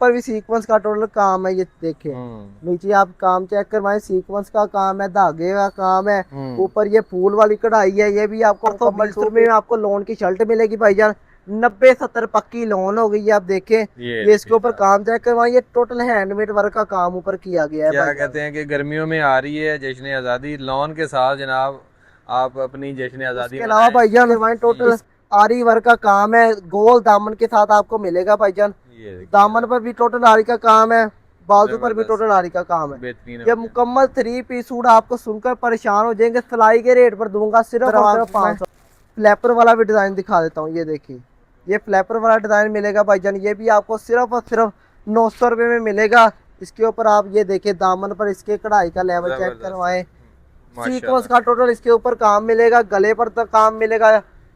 ऊपर भी सीक्वेंस का टोटल काम है, ये देखिए। नीचे आप काम चेक करवाएं, सीक्वेंस का काम है, धागे का काम है, ऊपर ये फूल वाली कढ़ाई है। ये भी आपको 120 में आपको लोन की शर्ट मिलेगी भाईजान। 90-70 पक्की लोन हो गई है। आप देखें ये इसके ऊपर काम चेक करवाएं, ये टोटल हैंडमेड वर्क का काम ऊपर किया गया है। क्या कहते हैं कि गर्मियों में आ रही है जश्न आज़ादी, लोन के साथ जनाब आप अपनी जश्न आज़ादी के अलावा भाईजान टोटल आरी वर्क का काम है, गोल दामन के साथ आपको मिलेगा भाईजान। दामन पर भी टोटल आरी का काम है, बाजू पर भी टोटल आरी का काम है। ये मुकम्मल 3 पीस सूट आपको सुनकर परेशान हो जाएंगे। सिलाई के रेट पर दूंगा सिर्फ और सिर्फ 500। फ्लैपर वाला भी डिजाइन दिखा देता हूँ, ये देखिए ये फ्लैपर वाला डिजाइन मिलेगा भाईजान। ये भी आपको सिर्फ और सिर्फ 900 रुपये में मिलेगा। इसके ऊपर आप ये देखिए दामन पर इसके कढ़ाई का लेवल चेक करवाएं। सीक्वेंस का टोटल इसके ऊपर काम मिलेगा, गले पर तक काम मिलेगा,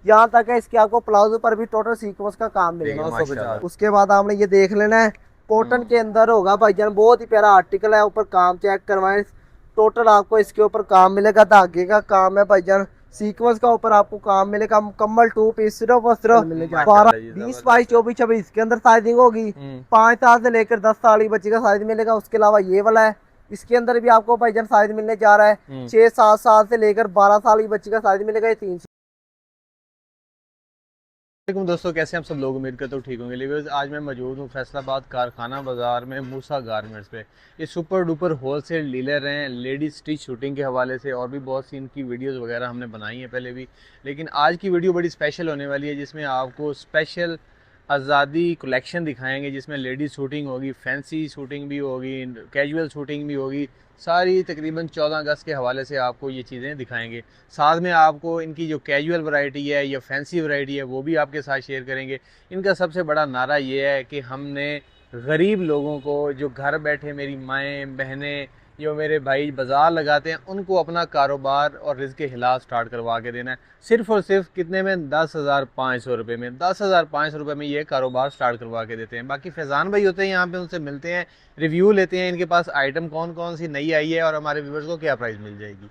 यहाँ तक है इसके आपको प्लाजो पर भी टोटल सीक्वेंस का काम मिलेगा। उसके बाद आपने ये देख लेना है, कॉटन के अंदर होगा भाईजान, बहुत ही प्यारा आर्टिकल है। ऊपर काम चेक करवाएं, टोटल आपको इसके ऊपर काम मिलेगा, धागे का काम है भाईजान। सीक्वेंस का ऊपर आपको काम मिलेगा, मुकम्मल 2 पीस सिर्फ और सिर्फ 12, 20, 22, 24, 26 इसके अंदर साइजिंग होगी। 5 साल से लेकर 10 साल की बच्ची का साइज मिलेगा। उसके अलावा ये वाला है, इसके अंदर भी आपको भाईजान साइज मिलने जा रहा है। 6-7 साल से लेकर 12 साल की बच्ची का साइज मिलेगा। ये 300। दोस्तों कैसे हम सब लोग, उम्मीद करते हो ठीक होंगे। लेकिन आज मैं मौजूद हूँ फैसलाबाद कारखाना बाज़ार में मूसा गारमेंट्स पे। ये सुपर डुपर होलसेल डीलर हैं लेडीज स्टिच शूटिंग के हवाले से, और भी बहुत सी इनकी वीडियोस वगैरह हमने बनाई हैं पहले भी। लेकिन आज की वीडियो बड़ी स्पेशल होने वाली है, जिसमें आपको स्पेशल आज़ादी कलेक्शन दिखाएंगे, जिसमें लेडीज शूटिंग होगी, फैंसी शूटिंग भी होगी, कैजुअल शूटिंग भी होगी। सारी तकरीबन 14 अगस्त के हवाले से आपको ये चीज़ें दिखाएंगे। साथ में आपको इनकी जो कैजुअल वैरायटी है या फैंसी वैरायटी है वो भी आपके साथ शेयर करेंगे। इनका सबसे बड़ा नारा ये है कि हमने गरीब लोगों को, जो घर बैठे मेरी माएँ बहनें, जो मेरे भाई बाज़ार लगाते हैं, उनको अपना कारोबार और रिज़्क़ के हिलाल स्टार्ट करवा के देना है। सिर्फ़ और सिर्फ कितने में, 10,500 रुपये में। 10,500 रुपये में ये कारोबार स्टार्ट करवा के देते हैं। बाकी फैज़ान भाई होते हैं यहाँ पे, उनसे मिलते हैं, रिव्यू लेते हैं इनके पास आइटम कौन कौन सी नई आई है और हमारे व्यूवर्स को क्या प्राइस मिल जाएगी।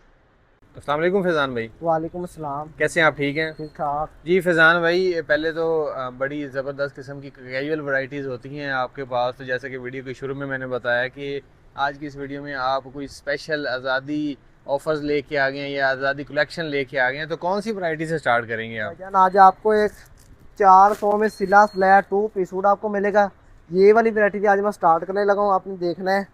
अस्सलाम वालेकुम फैज़ान भाई। वालेकुम अस्सलाम। कैसे हैं आप, ठीक हैं? ठीक ठाक जी फैज़ान भाई, पहले तो बड़ी ज़बरदस्त किस्म की कैजुअल वैराइटीज़ होती हैं आपके पास। तो जैसे कि वीडियो के शुरू में मैंने बताया कि आज की इस वीडियो में आप कोई स्पेशल आज़ादी ऑफर्स लेके आ गए हैं या आज़ादी कलेक्शन लेके आ गए हैं, तो कौन सी वैरायटी से स्टार्ट करेंगे आप? आज आपको एक 400 में सिला स्लैट 2 पीस सूट आपको मिलेगा। ये वाली वैरायटी थी, आज मैं स्टार्ट करने लगा हूँ। आपने देखना है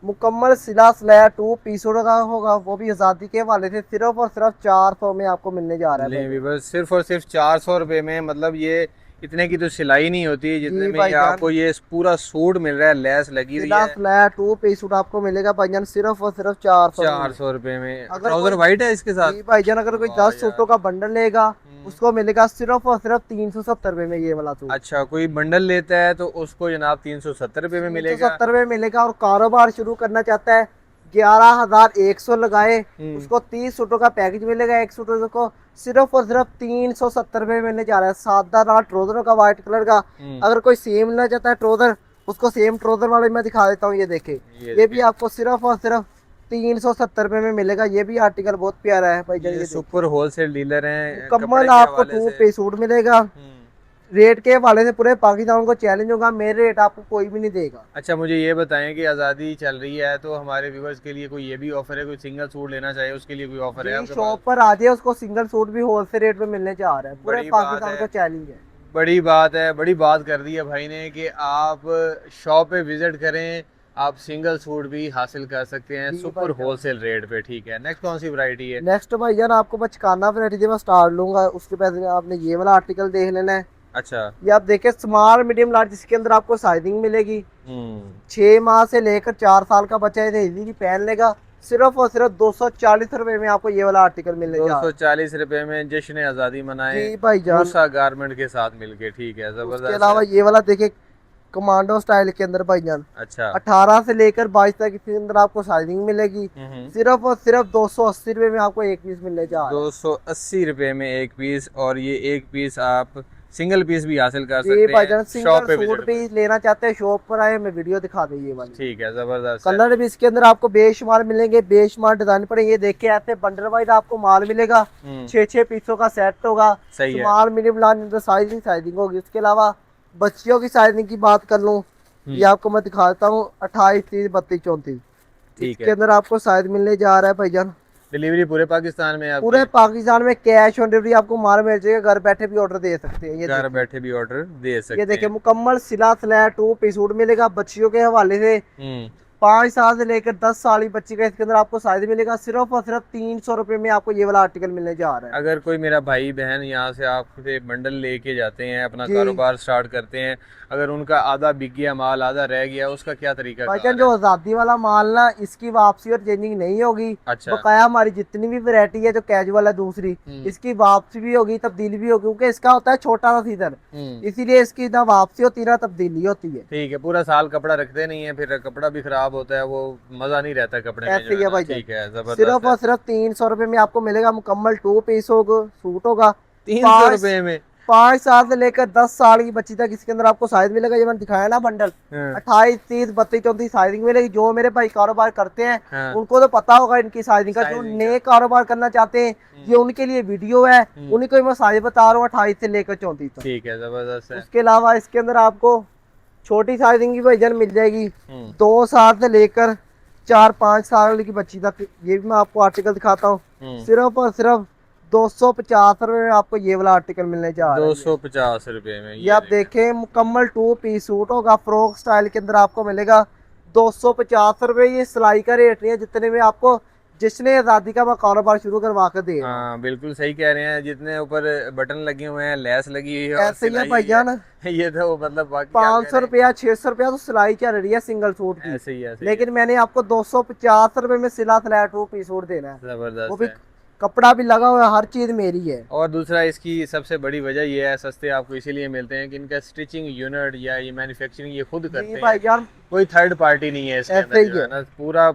मुकम्मल सिला स्लैट 2 पीस सूट का होगा, वो भी आज़ादी के वाले से सिर्फ और सिर्फ 400 में आपको मिलने जा रहा है। बस सिर्फ और सिर्फ 400 रुपये में, मतलब ये इतने की तो सिलाई नहीं होती जितने में आपको ये पूरा सूट मिल रहा है, लेस लगी हुई है। फ्लैट 2 पीस सूट आपको मिलेगा भाईजान सिर्फ और सिर्फ 400 रुपये में। ट्राउजर वाइट है इसके साथ भाईजान। अगर कोई 10 सूटों का बंडल लेगा उसको मिलेगा सिर्फ और सिर्फ 370 रुपये में ये वाला सूट। अच्छा, कोई बंडल लेता है तो उसको जनाब 370 रुपये में मिलेगा। 370 रुपये मिलेगा। और कारोबार शुरू करना चाहता है 11,100 लगाए, उसको 30 सूटों का पैकेज मिलेगा। एक सूट को सिर्फ और सिर्फ 370 रुपये मिलने जा रहा है। सादा वाला ट्राउजर का व्हाइट कलर का। अगर कोई सेम लेना चाहता है ट्राउजर, उसको सेम ट्राउजर वाले मैं दिखा देता हूँ। ये देखे, ये भी आपको सिर्फ और सिर्फ 370 रुपये में मिलेगा। ये भी आर्टिकल बहुत प्यारा है भाई। ये सुपर होलसेल डीलर हैं। मुकम्मल आपको 2 पीस सूट मिलेगा। रेट के हवाले से पूरे पाकिस्तान को चैलेंज होगा, मेरे रेट आपको कोई भी नहीं देगा। अच्छा, मुझे ये बताएं कि आज़ादी चल रही है तो हमारे व्यूवर्स के लिए कोई ये भी ऑफर है, कोई सिंगल सूट लेना चाहिए उसके लिए कोई ऑफर है? शॉप पर आ जाए, उसको सिंगल सूट भी होलसेल रेट में मिलने जा रहा है। पूरे पाकिस्तान को चैलेंज है। बड़ी बात है, बड़ी बात कर दी है भाई ने कि आप शॉप पे विजिट करें, आप सिंगल सूट भी हासिल कर सकते हैं सुपर होलसेल रेट पे। ठीक है, नेक्स्ट कौन सी वैरायटी है? नेक्स्ट भाईजान आपको बचकाना वैरायटी मैं स्टार्ट लूंगा। उसके पहले आपने ये वाला आर्टिकल देख लेना है। अच्छा, ये आप देखें स्मॉल मीडियम लार्ज, जिसके अंदर आपको साइजिंग मिलेगी। 6 माह से लेकर 4 साल का बच्चा इजीली पहन लेगा। सिर्फ और सिर्फ 240 रुपए में आपको ये वाला आर्टिकल मिलने जा रहा है। 240 रुपए में जश्न आज़ादी मनाए भाईजान मूसा गारमेंट के साथ मिलके। ठीक है, जबरदस्त। इसके अलावा ये वाला देखिए कमांडो स्टाइल के अंदर भाईजान। अच्छा, 18 से लेकर 22 तक इसके अंदर आपको साइजिंग मिलेगी। सिर्फ और सिर्फ 280 रुपए में आपको एक पीस मिलने जा रहा है। 280 रुपए में एक पीस, और ये एक पीस आप सिंगल पीस भी हासिल कर सकते हैं। शॉप पे सूट भी लेना चाहते हैं, शॉप पर आए, मैं वीडियो दिखा दूं ये वाली। ठीक है, जबरदस्त। कलर भी इसके अंदर आपको बेशुमार मिलेंगे, बेशुमार डिजाइन पर। ये देखिए ऐसे बंडल वाइज आपको माल मिलेगा। 6-6 पीसों का सेट होगा। स्मॉल मीडियम लार्ज साइजिंग होगी। इसके अलावा बच्चियों की साइजिंग की बात कर लूँ ये आपको मैं दिखाता हूँ 28, 30, 32, 34। ठीक इसके है। अंदर आपको शायद मिलने जा रहा है भाईजान डिलीवरी पूरे पाकिस्तान में पूरे आपके? पाकिस्तान में कैश ऑन डिलीवरी आपको माल मिल जाएगा, घर बैठे भी ऑर्डर दे सकते हैं। ये घर देखिए, बैठे भी ऑर्डर दे सकते ये देखिए हैं। मुकम्मल सिला सिलाया 2 पीस सूट मिलेगा बच्चियों के हवाले से। 5 साल से लेकर 10 साल की बच्ची का इसके अंदर आपको साइज मिलेगा। सिर्फ और सिर्फ 300 रुपए में आपको ये वाला आर्टिकल मिलने जा रहा है। अगर कोई मेरा भाई बहन यहाँ से आपसे बंडल लेके जाते हैं, अपना जी कारोबार स्टार्ट करते हैं, अगर उनका आधा बिक गया माल, आधा रह गया, उसका क्या तरीका भाईजान कार जो है? आजादी वाला माल ना, इसकी वापसी और चेंजिंग नहीं होगी। अच्छा। बकाया हमारी जितनी भी वैरायटी है जो कैजुअल है दूसरी, इसकी वापसी भी होगी, तब्दीली भी होगी, क्योंकि इसका होता है छोटा सा सीजन, इसीलिए इसकी ना वापसी होती है ना तब्दीली होती है। ठीक है। पूरा साल कपड़ा रखते नहीं है, फिर कपड़ा भी खराब होता है, वो मजा नहीं रहता कपड़े में ऐसे जो ही है है ना। भाईजान, ठीक है, जबरदस्त सिर्फ है। और सिर्फ 300 रुपए में आपको मिलेगा। मुकम्मल 2 पीस होगा, सूट होगा। 300 रुपए में? 5 साल से लेकर 10 साल की बच्ची तक इसके अंदर आपको साइज मिलेगा। ये मैंने दिखाया ना बंडल, हाँ। 28, 30, 32, 34 साइजिंग मिलेगी। जो मेरे भाई कारोबार करते हैं हाँ। उनको तो पता होगा इनकी साइजिंग का। जो साइजिंग नए कारोबार करना चाहते हैं ये उनके लिए वीडियो है, उन्हीं को मैं साइज बता रहा हूँ 28 से लेकर 34 तक। ठीक है, जबरदस्त है। उसके अलावा इसके अंदर आपको छोटी साइजिंग की भाईजान मिल जाएगी 2 साल से लेकर 4-5 साल की बच्ची तक। ये भी मैं आपको आर्टिकल दिखाता हूँ। सिर्फ और सिर्फ 250 रुपए में आपको ये वाला आर्टिकल मिलने जा रहा है। 250 रुपए में ये आप देखें, मुकम्मल 2 पीस सूट होगा, फ्रॉक स्टाइल के अंदर आपको मिलेगा 250 रुपए। ये सिलाई का रेट नहीं है जितने में आपको जिसने आजादी का कारोबार शुरू करवा कर दे। हाँ बिल्कुल सही कह रहे हैं। जितने ऊपर बटन लगे हुए हैं, लेस लगी हुई है और ऐसे ही है सिलाई भाईजान, है, ये तो मतलब बाकी 500 रुपया 600 रुपया तो सिलाई चल रही है सिंगल सूट की। ऐसे ही है। लेकिन मैंने आपको 250 रुपए में सिला सिलाया 2 पीस सूट देना है। वो जबरदस्त भी है। कपड़ा भी लगा हुआ है, हर चीज मेरी है। और दूसरा इसकी सबसे बड़ी वजह ये है, सस्ते आपको इसीलिए मिलते हैं कि इनका स्टिचिंग यूनिट या ये मैन्युफैक्चरिंग ये खुद करते हैं भाईजान, कोई थर्ड पार्टी नहीं है इसके ऐसे अंदर ही जो है ना।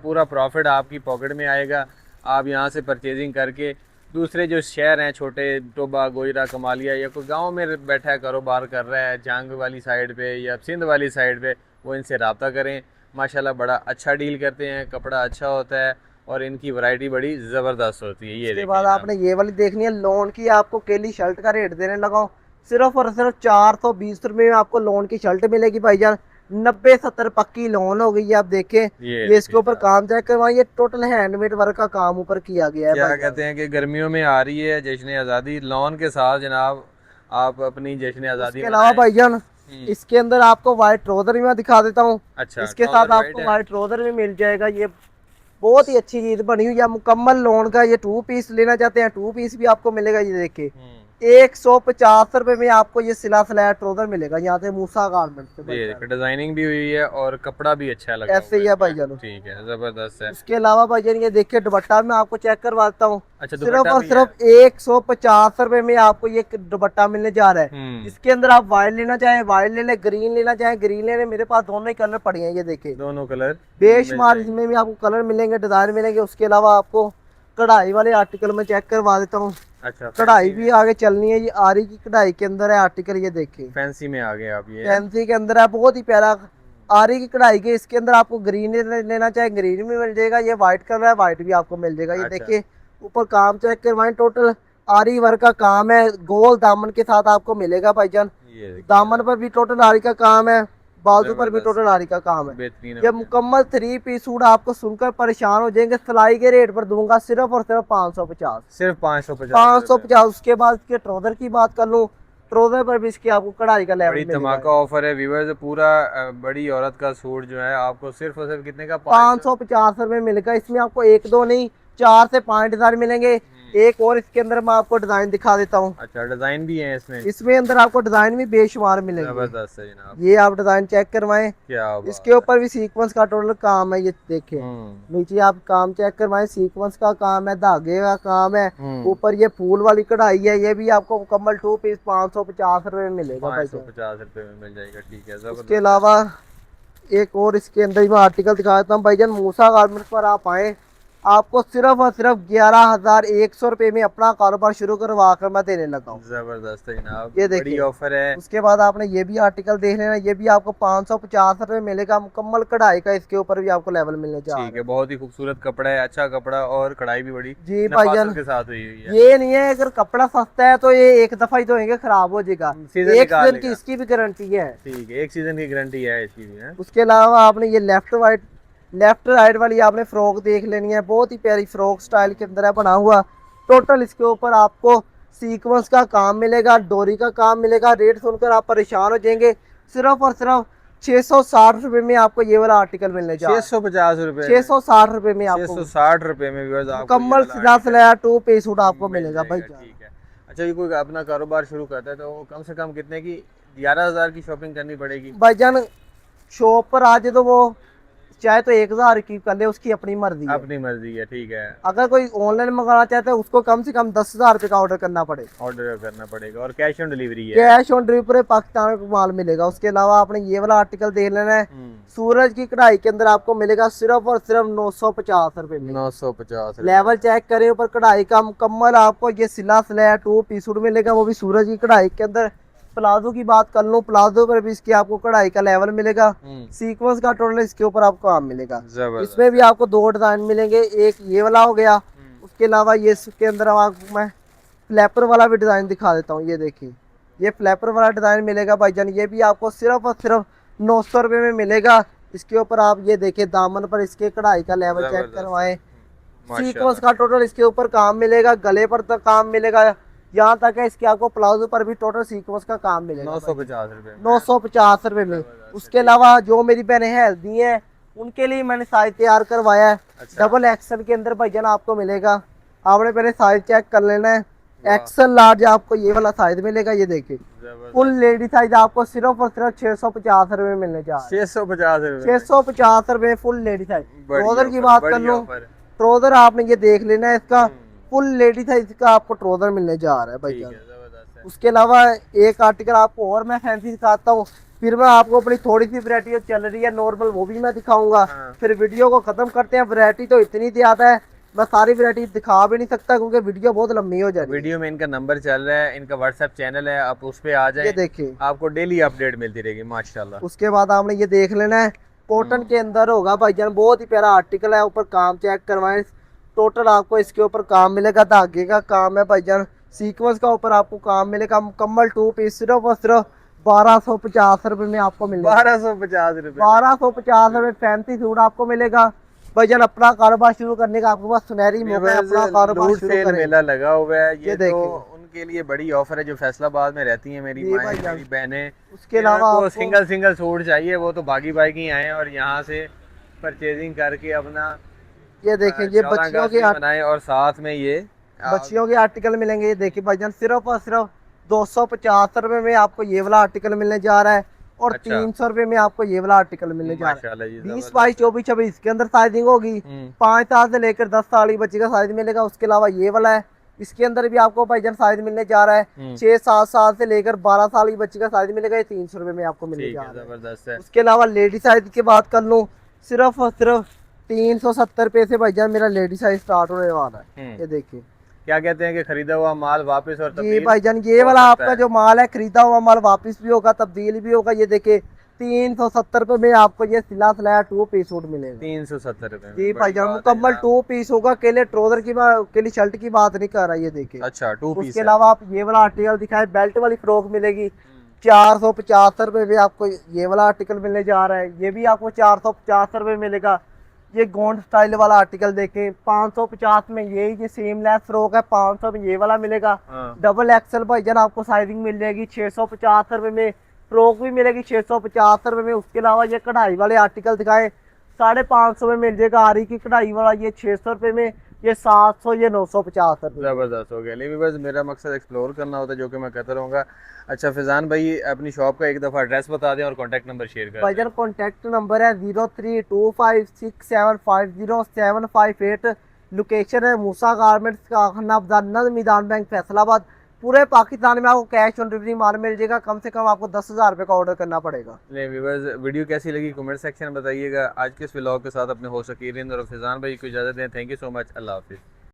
पूरा प्रॉफिट आपकी पॉकेट में आएगा। आप यहाँ से परचेजिंग करके दूसरे जो शहर हैं छोटे, टोबा, गोजरा, कमालिया, या कोई गांव में बैठा है कारोबार कर रहा है जंग वाली साइड पे या सिंध वाली साइड पे, वो इनसे रब्ता करें। माशाल्लाह बड़ा अच्छा डील करते हैं, कपड़ा अच्छा होता है और इनकी वैरायटी बड़ी ज़बरदस्त होती है। ये इसके बाद आपने ये वाली देखनी है लोन की। आपको केली शर्ट का रेट देने लगा हूं सिर्फ और सिर्फ 420 रुपए में आपको लोन की शर्ट मिलेगी भाईजान। 90-70 पक्की लोन हो गई है। आप देखें ये इसके ऊपर काम चेक करवाइए, ये टोटल हैंडमेड वर्क का काम ऊपर किया गया है। क्या कहते हैं कि गर्मियों में आ रही है जश्न आज़ादी, लोन के साथ जनाब आप अपनी जश्न आज़ादी। इसके अलावा भाईजान इसके अंदर आपको व्हाइट ट्राउजर भी मैं दिखा देता हूँ। अच्छा, इसके साथ आपको व्हाइट ट्राउजर भी मिल जाएगा। ये बहुत ही अच्छी चीज बनी हुई है, मुकम्मल लोन का। ये 2 पीस लेना चाहते हैं 2 पीस भी आपको मिलेगा। ये देखिए 150 रुपए में आपको ये सिला सिलाया ट्राउजर मिलेगा यहाँ से मूसा गारमेंट से। ये डिजाइनिंग भी हुई है और कपड़ा भी अच्छा लगा। ऐसे ही है भाईजान। ठीक है, जबरदस्त है। इसके अलावा भाईजान ये देखिए दुपट्टा में आपको चेक करवाता हूँ। अच्छा, सिर्फ और सिर्फ 150 रुपए में आपको ये दुपट्टा मिलने जा रहा है। इसके अंदर आप वाइट लेना चाहें वाइट ले लें, ग्रीन लेना चाहें ग्रीन ले लें। मेरे पास दोनों ही कलर पड़े हैं, ये देखिए दोनों कलर बेशुमार इसमें भी आपको कलर मिलेंगे, डिजाइन मिलेंगे। उसके अलावा आपको कढ़ाई वाले आर्टिकल में चेक करवा देता हूँ। अच्छा, कढ़ाई भी आगे चलनी है। ये आरी की कढ़ाई के अंदर है आर्टिकल, ये देखिए फैंसी में आ गए आप। ये फैंसी के अंदर है, बहुत ही प्यारा आरी की कढ़ाई के। इसके अंदर आपको ग्रीन लेना चाहे ग्रीन भी मिल जाएगा। ये व्हाइट कलर है, व्हाइट भी आपको मिल जाएगा। ये देखिए ऊपर काम चेक करवाएं, टोटल आरी वर्क का काम है। गोल दामन के साथ आपको मिलेगा भाईजान। दामन पर भी टोटल आरी का काम है, बाजू पर भी टोटल आरी का काम है। ये मुकम्मल 3 पीस सूट आपको सुनकर परेशान हो जाएंगे। सिलाई के रेट पर दूंगा सिर्फ और सिर्फ 550। सिर्फ 550। उसके बाद इसके ट्राउजर की बात कर लूँ, ट्राउजर पर भी इसकी आपको कढ़ाई का लेवल मिलेगा। धमाका ऑफर है व्यूअर्स। पूरा बड़ी औरत का सूट जो है आपको सिर्फ और सिर्फ कितने का? 550 रुपए मिलेगा। इसमें आपको 1-2 नहीं 4 से 5 डिजाइन मिलेंगे। एक और इसके अंदर मैं आपको डिजाइन दिखा देता हूँ। अच्छा, डिजाइन भी है इसमें? इसमें अंदर आपको डिजाइन भी बेशुमार मिलेंगे। जबरदस्त है जनाब। ये आप डिजाइन चेक करवाएं। क्या इसके ऊपर भी सीक्वेंस का टोटल काम है। ये देखिए नीचे आप काम चेक करवाएं, सीक्वेंस का काम है, धागे का काम है। ऊपर ये फूल वाली कढ़ाई है। ये भी आपको मुकम्मल 2 पीस 550 रुपए में मिलेगा। 550 रुपए में मिल जाएगा। ठीक है, उसके अलावा एक और इसके अंदर मैं आर्टिकल दिखा देता हूँ भाईजान। मूसा गारमेंट्स पर आप आए आपको सिर्फ और सिर्फ 11,100 रुपए में अपना कारोबार शुरू करवा कर मैं देने लगा हूँ। जबरदस्त है जनाब, ये बड़ी देखिए ऑफर है। उसके बाद आपने ये भी आर्टिकल देख लेना, ये भी आपको 550 रुपए मिलेगा, मुकम्मल कढ़ाई का इसके ऊपर भी आपको लेवल मिलने जा रहा ठीक है। है, बहुत ही खूबसूरत कपड़ा है, अच्छा कपड़ा और कढ़ाई भी बड़ी जी नफासत भाईजान, के साथ हुई हुई है। ये नहीं है अगर कपड़ा सस्ता है तो ये एक दफा ही धोएंगे खराब हो जाएगा, सीजन एक निकाल सीजन की लेगा। इसकी भी गारंटी है। ठीक है, एक सीजन की गारंटी है इसकी भी है। उसके अलावा आपने ये लेफ्ट राइट वाली आपने फ्रॉक देख लेनी है, बहुत ही प्यारी फ्रॉक स्टाइल के अंदर है बना हुआ। टोटल इसके ऊपर आपको सीक्वेंस का काम मिलेगा, डोरी का काम मिलेगा। रेट सुनकर आप परेशान हो जाएंगे, सिर्फ और सिर्फ 660 रुपए में आपको ये वाला आर्टिकल मिलने जा रहा है। 650 रुपए, 660 रुपए में आपको 660 रुपए में व्यूअर्स आपको ये मुकम्मल वाला सिला आर्टिकल सिलाया 2 पीस सूट आपको मिल मिलेगा भाई। जाएगा। ठीक है, अच्छा ये कोई अपना कारोबार शुरू करता है तो कम से कम कितने की 11,000 की शॉपिंग करनी पड़ेगी? भाईजान शॉप पर आ जाए तो वो चाहे तो 1,000 की कर ले, उसकी अपनी मर्जी है। अपनी मर्जी है, ठीक है। अगर कोई ऑनलाइन मंगाना चाहता है उसको कम से कम 10,000 रुपए का ऑर्डर करना पड़ेगा। ऑर्डर करना पड़ेगा और कैश ऑन डिलीवरी है। कैश ऑन डिलीवरी पाकिस्तान को माल मिलेगा। उसके अलावा आपने ये वाला आर्टिकल देख लेना है, सूरज की कढ़ाई के अंदर आपको मिलेगा सिर्फ और सिर्फ 950 रुपए में। 950 लेवल चेक करें ऊपर कढ़ाई का मुकम्मल आपको ये सिला सिलाया 2 पीस सूट मिलेगा, वो भी सूरज की कढ़ाई के अंदर। प्लाजो की बात कर लूं, प्लाजो पर भी इसकी आपको कढ़ाई का लेवल मिलेगा, सीक्वेंस का टोटल इसके ऊपर आपको काम मिलेगा। इसमें भी आपको 2 डिजाइन मिलेंगे, एक ये वाला हो गया, उसके अलावा ये इसके अंदर आपको मैं फ्लैपर वाला भी डिजाइन दिखा देता हूँ। ये देखिए ये फ्लैपर वाला डिजाइन मिलेगा भाईजान, ये भी आपको सिर्फ और सिर्फ 900 रुपए में मिलेगा। इसके ऊपर आप ये देखिए दामन पर इसके कढ़ाई का लेवल चेक करवाएं, सीक्वेंस का टोटल इसके ऊपर काम मिलेगा, गले पर तक काम मिलेगा, यहाँ तक है इसके आपको प्लाजो पर भी टोटल सीक्वेंस का काम मिलेगा 950 रुपए 950 रुपए में। उसके अलावा जो मेरी बहनें हेल्दी हैं उनके लिए मैंने साइज तैयार करवाया है। डबल एक्सल के अंदर भाईजान आपको मिलेगा, आपने पहले साइज चेक कर लेना है। एक्सल लार्ज आपको ये वाला साइज मिलेगा, ये देखिए फुल लेडी साइज आपको सिर्फ और सिर्फ 650 रुपए में मिलने जा रहा है। 650 रुपए 650 रुपए फुल लेडी साइज। ट्राउजर की बात कर लो, ट्राउजर आपने ये देख लेना है, इसका फुल लेडी साइज का आपको ट्राउजर मिलने जा रहा है भाई। उसके अलावा एक आर्टिकल आपको और मैं फैंसी दिखाता हूँ, फिर मैं आपको अपनी थोड़ी सी वैरायटी जो चल रही है नॉर्मल वो भी मैं दिखाऊंगा। फिर वीडियो को खत्म करते हैं। वैरायटी तो इतनी ज्यादा है, मैं सारी वैरायटी दिखा भी नहीं सकता क्योंकि वीडियो बहुत लंबी हो जाएगी। वीडियो में इनका नंबर चल रहा है, इनका व्हाट्सएप चैनल है, आप उस पे आ जाएं, ये देखिए आपको डेली अपडेट मिलती रहेगी माशाल्लाह। उसके बाद आपने ये देख लेना है, कॉटन के अंदर होगा भाईजान, बहुत ही प्यारा आर्टिकल है। ऊपर काम चेक करवाएं, टोटल आपको इसके ऊपर काम मिलेगा, धागे का काम है भाईजान, सीक्वेंस का ऊपर आपको काम मिलेगा, मुकम्मल 2 पीस सिर्फ और सिर्फ 1250 रुपए में आपको मिलेगा। 1250 रुपए 1250 रुपए फैंसी सूट आपको मिलेगा भाईजान। अपना कारोबार शुरू करने का आपके पास सुनहरी मौका है, अपना कारोबार शुरू करें। मेला लगा हुआ है ये तो देखिए उनके लिए बड़ी ऑफर है जो फैसलाबाद में रहती हैं मेरी माएं, मेरी बहनें। उसके अलावा तो सिंगल सूट चाहिए, वो तो भागी भागी आए और यहाँ से परचेजिंग करके अपना ये देखिए ये बच्चियों के बनाए और साथ में ये बच्चियों के आर्टिकल मिलेंगे। ये देखिए भाईजान सिर्फ और सिर्फ 250 रुपए में आपको ये वाला आर्टिकल मिलने जा रहा है और 300 रुपए में आपको ये वाला आर्टिकल मिलने जा रहा है। 20, 22, 24, 26 इसके अंदर साइजिंग होगी। 5 साल से लेकर 10 साल की बच्ची का साइज मिलेगा। उसके अलावा ये वाला है, इसके अंदर भी आपको भाईजान साइज मिलने जा रहा है। 6-7 साल से लेकर 12 साल की बच्ची का साइज मिलेगा, ये 300 रुपए में आपको मिलने जा रहा है। उसके अलावा लेडी साइज की बात कर लूँ, सिर्फ और सिर्फ 370 रुपए से भाईजान मेरा लेडी साइज स्टार्ट होने वाला है। ये देखिए क्या कहते हैं कि खरीदा हुआ माल वापस और जी भाईजान, ये वाला आपका जो माल है खरीदा हुआ माल वापस भी होगा, तब्दील भी होगा। ये देखिए 370 रुपए में आपको ये सिला सिलाया 2 पीस सूट मिलेगा। 370 रुपए जी भाईजान, मुकम्मल 2 पीस होगा। केले ट्राउजर की केले शर्ट की बात नहीं कर रहा, ये देखिए। अच्छा 2 पीस। उसके अलावा आप ये वाला आर्टिकल दिखाए, बेल्ट वाली फ्रॉक मिलेगी 450 रुपए में आपको ये वाला आर्टिकल मिलने जा रहा है। ये भी आपको 450 रुपए मिलेगा। ये गोंड स्टाइल वाला आर्टिकल देखें 550 में, ये सेम लेस फ्रॉक है 500 में ये वाला मिलेगा। डबल एक्सल भाईजान आपको साइजिंग मिल जाएगी 650 रुपए में। फ्रॉक भी मिलेगी 650 रुपए में। उसके अलावा ये कढ़ाई वाले आर्टिकल दिखाए 550 में मिल जाएगा। आरी की कढ़ाई वाला ये 600 रुपए में, ये 700, ये 950 रुपए। जबरदस्त हो गया। लेकिन बस मेरा मकसद एक्सप्लोर करना होता है जो कि मैं करता रहूँगा। अच्छा फैजान भाई अपनी शॉप का एक दफ़ा एड्रेस बता दें और कॉन्टैक्ट नंबर शेयर करें। भाईजान कॉन्टैक्ट नंबर है 0325675075 लोकेशन है मूसा गारमेंट्स का खाना मैदान बैंक फैसलाबाद। पूरे पाकिस्तान में आपको कैश ऑन डिलीवरी माल मिल जाएगा। कम से कम आपको 10,000 रुपये का ऑर्डर करना पड़ेगा। व्यूअर्स, वीडियो कैसी लगी कमेंट सेक्शन में बताइएगा। आज के इस व्लॉग के साथ अपने होस्ट शकीर और फैजान भाई को इजाज़त दें। Thank you so much. अल्लाह हाफिज़।